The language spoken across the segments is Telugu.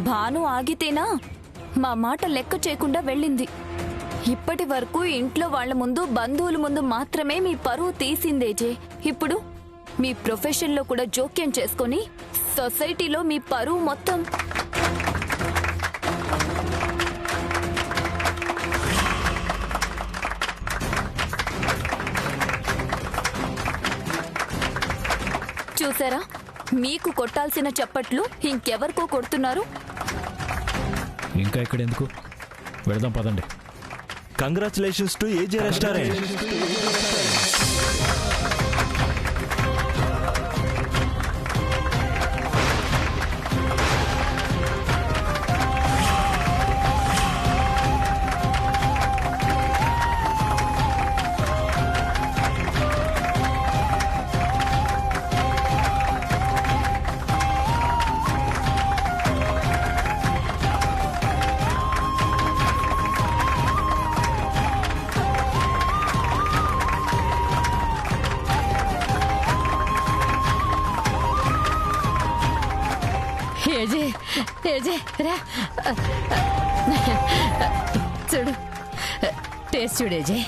భాను ఆగితేనా మా మాట లెక్క చేయకుండా వెళ్ళింది. ఇప్పటి వరకు ఇంట్లో వాళ్ల ముందు, బంధువుల ముందు మాత్రమే మీ పరువు తీసిందేజే. ఇప్పుడు మీ ప్రొఫెషన్లో కూడా జోక్యం చేసుకొని సొసైటీలో మీ పరువు మొత్తం. చూసారా, మీకు కొట్టాల్సిన చప్పట్లు ఇంకెవరికో కొడుతున్నారు. ఇంకా ఇక్కడెందుకు, వెళదాం పదండి. Congratulations to ఏజే restaurant. చూడు, టేస్ట్ చూడేజే.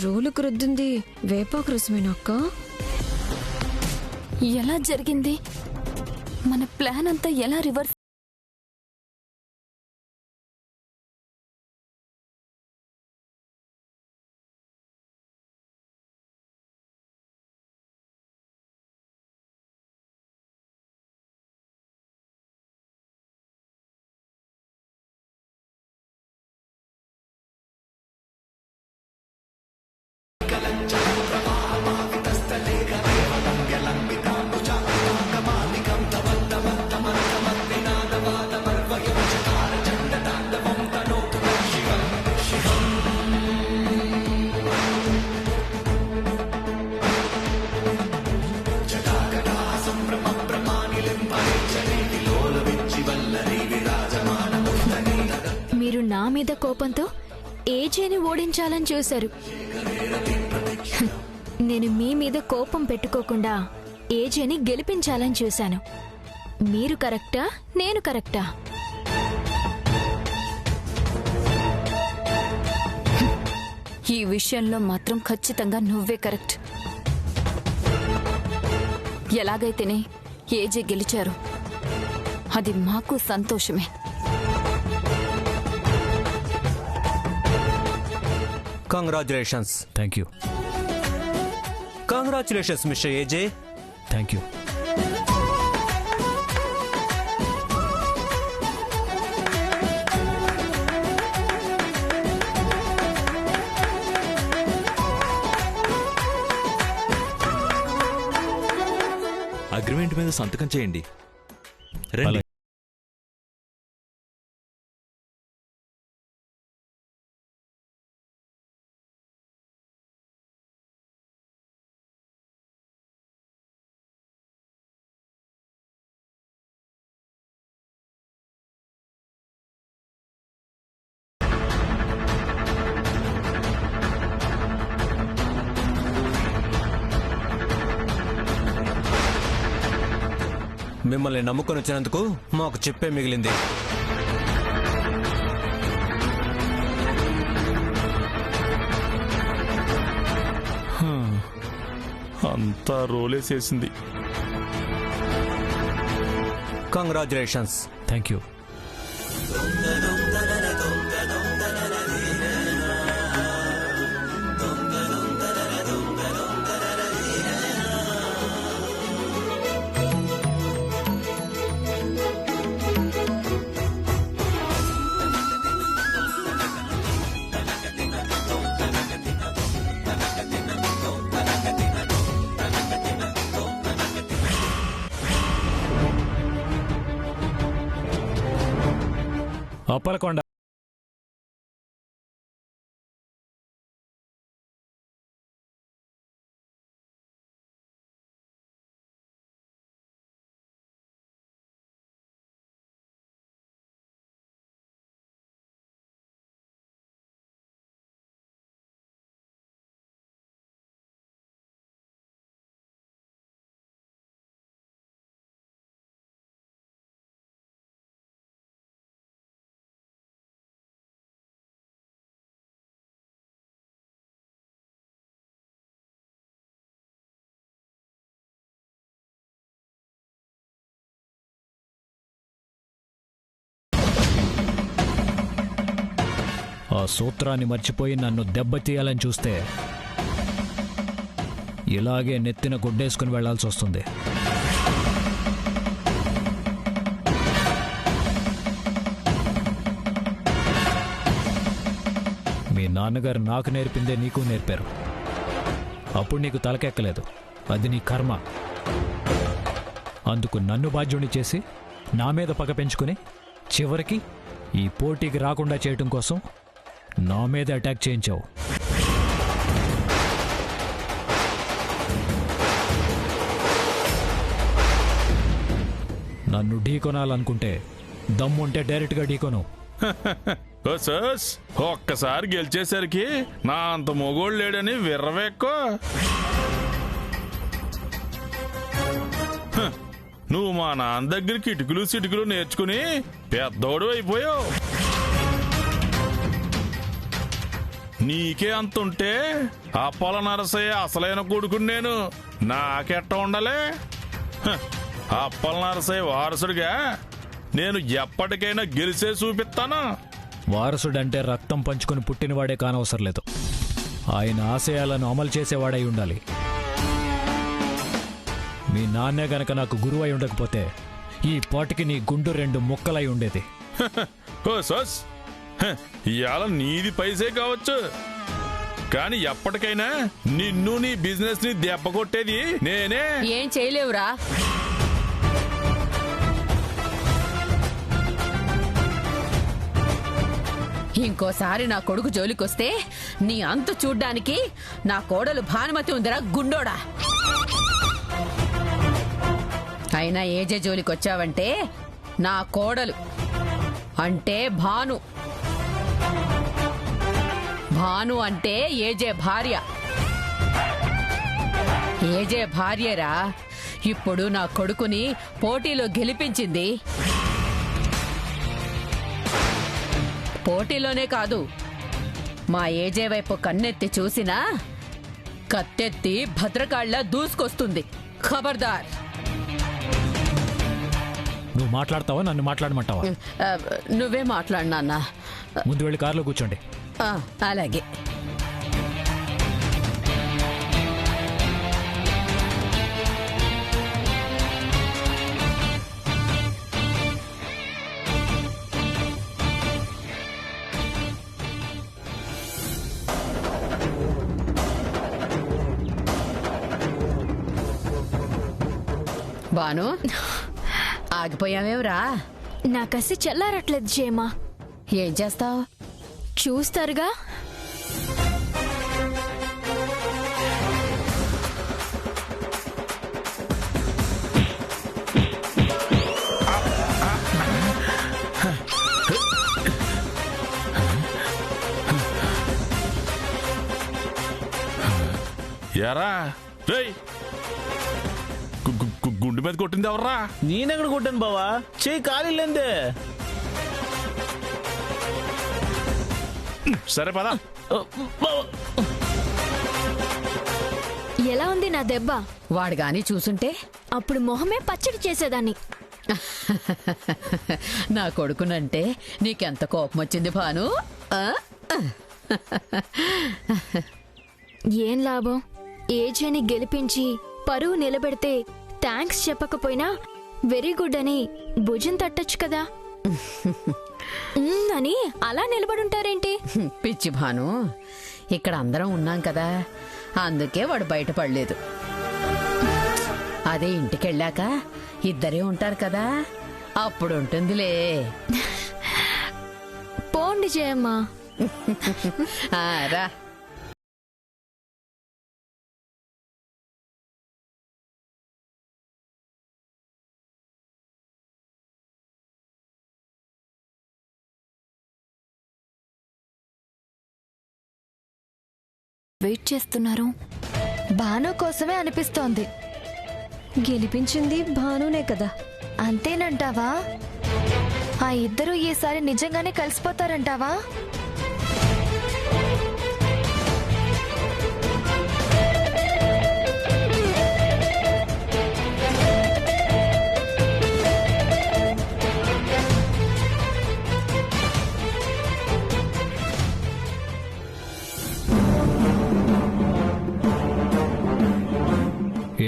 రోలుకు రుద్దింది వేపాకు రసమేనక్క? ఎలా జరిగింది? మన ప్లాన్ అంతా ఎలా రివర్స్? మీరు నా మీద కోపంతో ఏజేని ఓడించాలని చూశారు. నేను మీ మీద కోపం పెట్టుకోకుండా ఏజేని గెలిపించాలని చూశాను. మీరు కరెక్టా, నేను కరెక్టా? ఈ విషయంలో మాత్రం ఖచ్చితంగా నువ్వే కరెక్ట్. ఎలాగైతేనే ఏజే గెలిచారు, అది మాకు సంతోషమే. Congratulations. Thank you. Congratulations mister AJ. Thank you. Agreement మీద సంతకం చేయండి. రండి. మిమ్మల్ని నమ్ముకొని వచ్చినందుకు మాకు చెప్పే మిగిలింది. అంతా రోలేసేసింది. కంగ్రాచులేషన్స్. Thank you. అప్పలకొండ. ఆ సూత్రాన్ని మర్చిపోయి నన్ను దెబ్బతీయాలని చూస్తే ఇలాగే నెత్తిన గుడ్డేసుకుని వెళ్లాల్సి వస్తుంది. మీ నాన్నగారు నాకు నేర్పిందే నీకు నేర్పారు. అప్పుడు నీకు తలకెక్కలేదు, అది నీ కర్మ. అందుకు నన్ను బాధ్యుని చేసి నా మీద పగ పెంచుకుని చివరికి ఈ పోటీకి రాకుండా చేయటం కోసం నా మీద అటాక్ చేయించావు. నన్ను ఢీకొనాలనుకుంటే దమ్ముంటే డైరెక్ట్గా ఢీకొను. సస్ ఒక్కసారి గెలిచేసరికి నా అంత మొగోళ్ళు లేడని విర్రవేక్కో. నువ్వు మా నాన్న దగ్గరికి ఇటుకులు సిటుకులు నేర్చుకుని పెద్దోడు అయిపోయావు. నీకే అంతుంటే అప్పల నరసయ్య అసలైన కొడుకుని నేను. నాకెట్ట ఉండాలి? అప్పల నరసయ్య వారసుడిగా నేను ఎప్పటికైనా గెలిచే చూపిస్తాను. వారసుడంటే రక్తం పంచుకొని పుట్టినవాడే కానవసరం లేదు, ఆయన ఆశయాలను అమలు చేసేవాడై ఉండాలి. మీ నాన్నే గనక నాకు గురువై ఉండకపోతే ఈ పాటికి నీ గుండు 2 ముక్కలై ఉండేది. ఓ సోస్, ఇవాళ నీది పైసే కావచ్చు, కానీ ఎప్పటికైనా నిన్ను నీ బిజినెస్ ని దెబ్బ కొట్టేది నేనే. ఏం చేయలేవురా. ఇంకోసారి నా కొడుకు జోలికొస్తే నీ అంతు చూడ్డానికి నా కోడలు భానుమతి ఉందిరా గుండోడా. అయినా ఏజే జోలికొచ్చావంటే నా కోడలు అంటే భాను. భాను అంటే ఏజే భార్య. ఏజే భార్యరా ఇప్పుడు నా కొడుకుని పోటీలో గెలిపించింది. పోటీలోనే కాదు, మా ఏజే వైపు కన్నెత్తి చూసినా కత్తెత్తి భద్రకాళ్ళ దూసుకొస్తుంది. ఖబర్దార్. నువ్వు మాట్లాడతావా, నన్ను మాట్లాడమంటావా? నువ్వే మాట్లాడు నాన్న. ముందు వెళ్ళి కారులో కూర్చోండి. అలాగే. బాను, ఆగిపోయావేవరా? నా కసి చల్లారట్లేదు జేమా. ఏం చేస్తావు? చూస్తారుగా. ఎరా రేయ్, గుండు మీద కొట్టింది ఎవర్రా? నేనెక్కడ కొట్టాను బావా, చేయి కాలిందే. సరే పదా. ఎలా ఉంది నా దెబ్బ? వాడు గాని చూసుంటే అప్పుడు మొహమే పచ్చడి చేసేదాన్ని. నా కొడుకునంటే నీకెంత కోపం వచ్చింది భాను? ఏం లాభం? ఏజేని గెలిపించి పరువు నిలబెడితే థ్యాంక్స్ చెప్పకపోయినా వెరీ గుడ్ అని భుజం తట్టొచ్చు కదా అని అలా నిలబడుంటారేంటి? పిచ్చి భాను, ఇక్కడ అందరం ఉన్నాం కదా, అందుకే వాడు బయటపడలేదు. అదే ఇంటికెళ్ళాక ఇద్దరే ఉంటారు కదా, అప్పుడు ఉంటుందిలే. రండి జయమ్మ. రా. వెయిట్ చేస్తున్నారు. భాను కోసమే అనిపిస్తోంది. గెలిపించింది భానునే కదా. అంతేనంటావా? ఆ ఇద్దరు ఈసారి నిజంగానే కలిసిపోతారంటావా?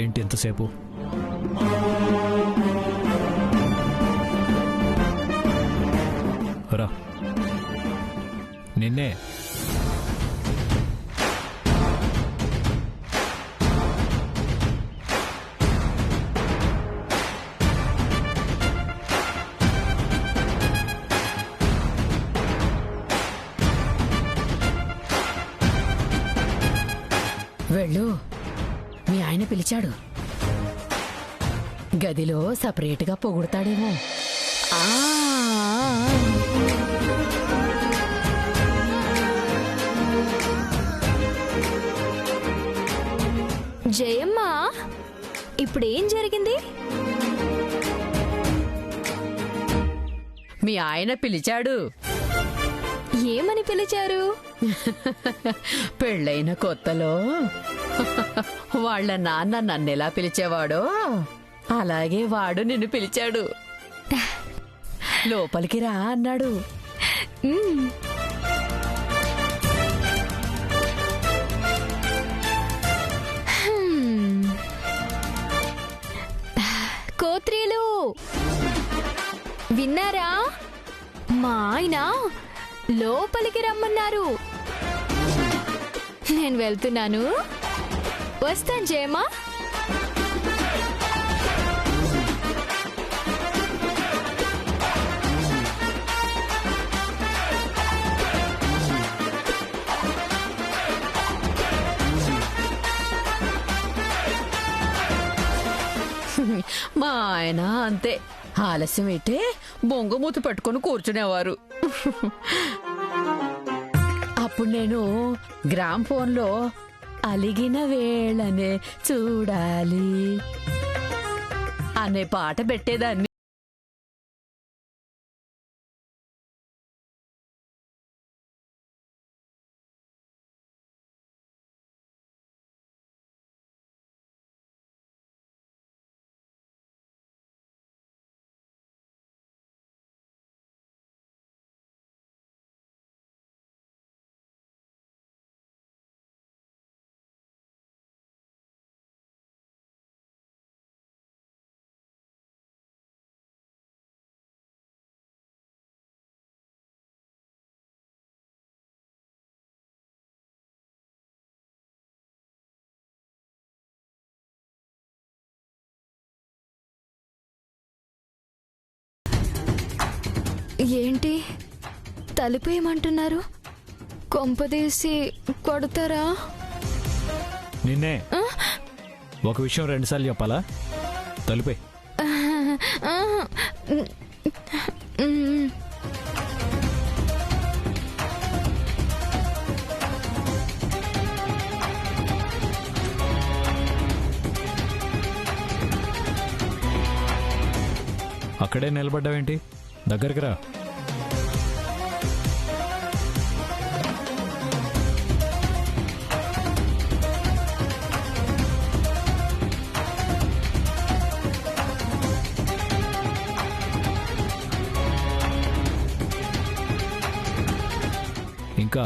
ఏంటి ఎంతసేపు? రా. నిన్నే. వెళ్ళు, మీ ఆయన పిలిచాడు. గదిలో సపరేట్గా పొగుడతాడేమో. జయమ్మ, ఇప్పుడేం జరిగింది? మీ ఆయన పిలిచాడు. ఏమని పిలిచారు? పెళ్ళైన కొత్తలో వాళ్ళ నాన్న నన్నెలా పిలిచేవాడో అలాగే వాడు నిన్ను పిలిచాడు. లోపలికి రా అన్నాడు. కోత్రీలు విన్నారా? మా ఆయన లోపలికి రమ్మన్నారు. నేను వెళ్తున్నాను. వస్తాను జయమ్మా. మా ఆయన అంతే, ఆలస్యం అయితే బొంగమూతి పట్టుకొని కూర్చునేవారు. అప్పుడు నేను గ్రామ్ ఫోన్లో అలిగిన వేళనే చూడాలి అనే పాట పెట్టేదాన్ని. ఏంటి తలుపేయమంటున్నారు? కొంపదీసి కొడతారా? నిన్నే. ఒక విషయం రెండుసార్లు చెప్పాలా? తలుపే. అక్కడే నిలబడ్డావేంటి? దగ్గరికి రా. ఇంకా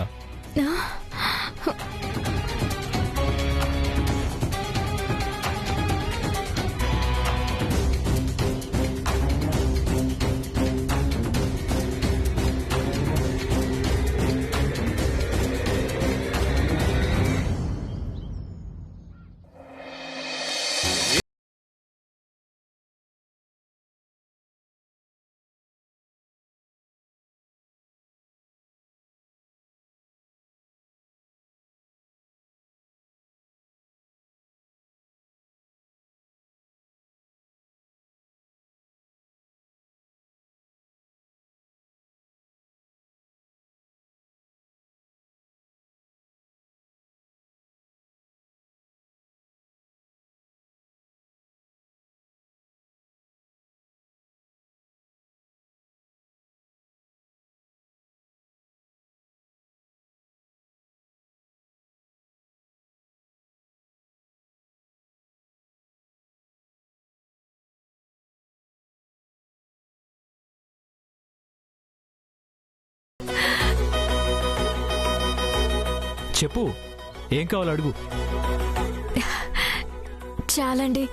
చెప్పు, ఏం కావాలో అడుగు. చాలండి,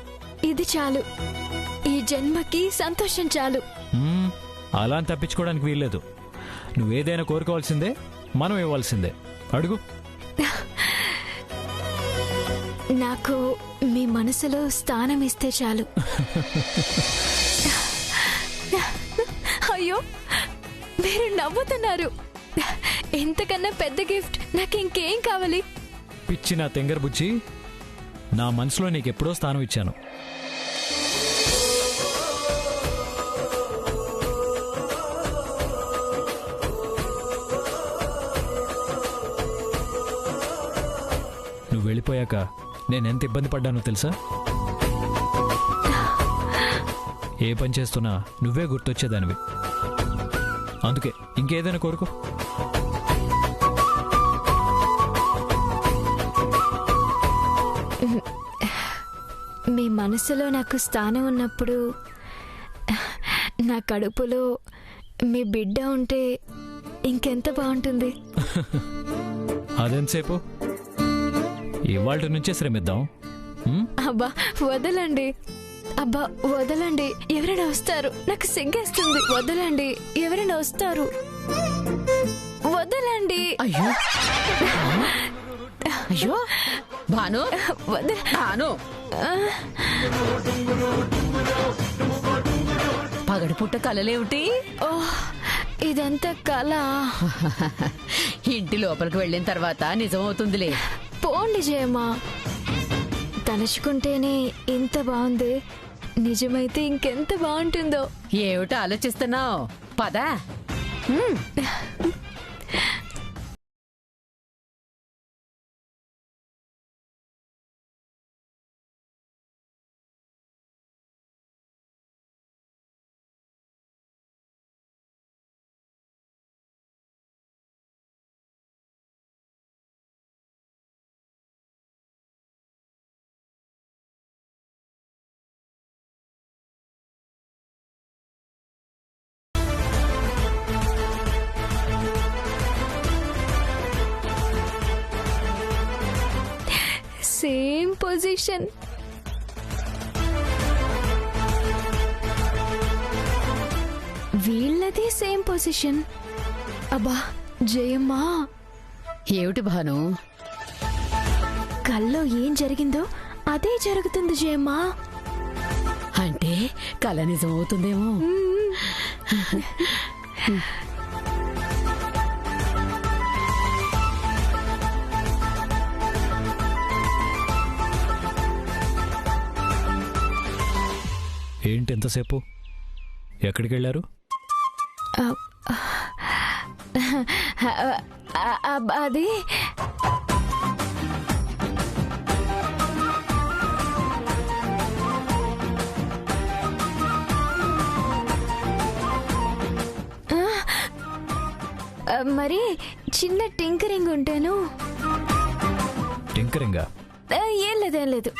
ఇది చాలు. ఈ జన్మకి సంతోషం చాలు. అలా అని తప్పించుకోవడానికి వీల్లేదు. నువ్వేదైనా కోరుకోవాల్సిందే, మనం ఇవ్వాల్సిందే. అడుగు. నాకు మీ మనసులో స్థానం ఇస్తే చాలు. అయ్యో, మీరు నవ్వుతున్నారు. ఇంతకన్నా పెద్ద గిఫ్ట్ నాకు ఇంకేం కావాలి? పిచ్చి నా తెంగర బుచ్చి, నా మనసులో నీకెప్పుడో స్థానం ఇచ్చాను. నువ్వు వెళ్ళిపోయాక నేనెంత ఇబ్బంది పడ్డానో తెలుసా? ఏ పని చేస్తున్నా నువ్వే గుర్తొచ్చేదానివి. అందుకే ఇంకేదైనా కోరుకో. మీ మనసులో నాకు స్థానం ఉన్నప్పుడు నా కడుపులో మీ బిడ్డ ఉంటే ఇంకెంత బాగుంటుంది. అదెంతసేపు? ఇవాళ నుంచే శ్రమిద్దాం. అబ్బా వదలండి, అబ్బా వదలండి. ఎవరైనా వస్తారు, నాకు సిగ్గేస్తుంది. వదలండి, ఎవరైనా వస్తారు. వదలండి. అయ్యో అయ్యో భాను, భాను, పగడిపుట్ట కలలేమిటి? ఓ, ఇదంతా కళ. ఇంటి లోపలికి వెళ్ళిన తర్వాత నిజమవుతుందిలే. పోండి జయమ్మా, తలుచుకుంటేనే ఇంత బాగుంది. నిజమైతే ఇంకెంత బాగుంటుందో. ఏమిటో ఆలోచిస్తున్నావు? పదా. Same position. వీళ్ళది సేమ్ పొజిషన్. అబ్బా జయమ్మా, ఏమిటి భాను? కల్లో ఏం జరిగిందో అదే జరుగుతుంది జయమ్మా. అంటే కళ నిజమవుతుందేమో. ఏంటి ఎంతసేపు? ఎక్కడికి వెళ్ళారు? అది మరి చిన్న టింకరింగ్ ఉంటాను. టింకరింగా? ఏం లేదు, ఏం లేదు.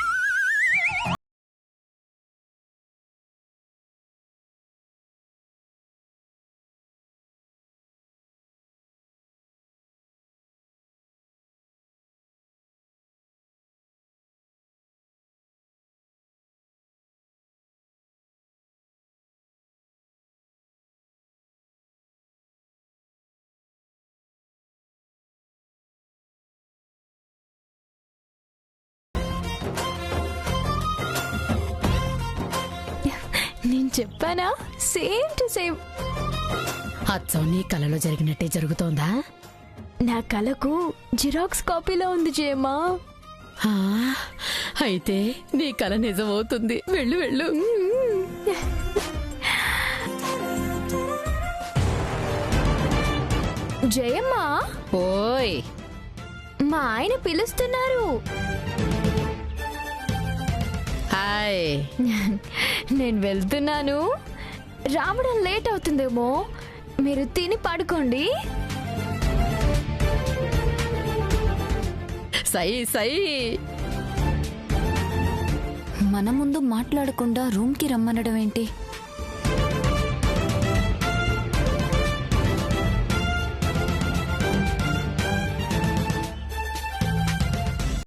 నేను చెప్పానా? Same to same. అచ్చం నీ కళలో జరిగినట్టే జరుగుతోందా? నా కళకు జిరాక్స్ కాపీలో ఉంది జయమ్మా. అయితే నీ కళ నిజమవుతుంది. వెళ్ళు వెళ్ళు. జయమ్మా, ఓయ్, మా ఆయన పిలుస్తున్నారు. హాయ్. నేను వెళ్తున్నాను. రావడం లేట్ అవుతుందేమో, మీరు తిని పడుకోండి. సై సై. మన ముందు మాట్లాడకుండా రూమ్కి రమ్మనడం ఏంటి?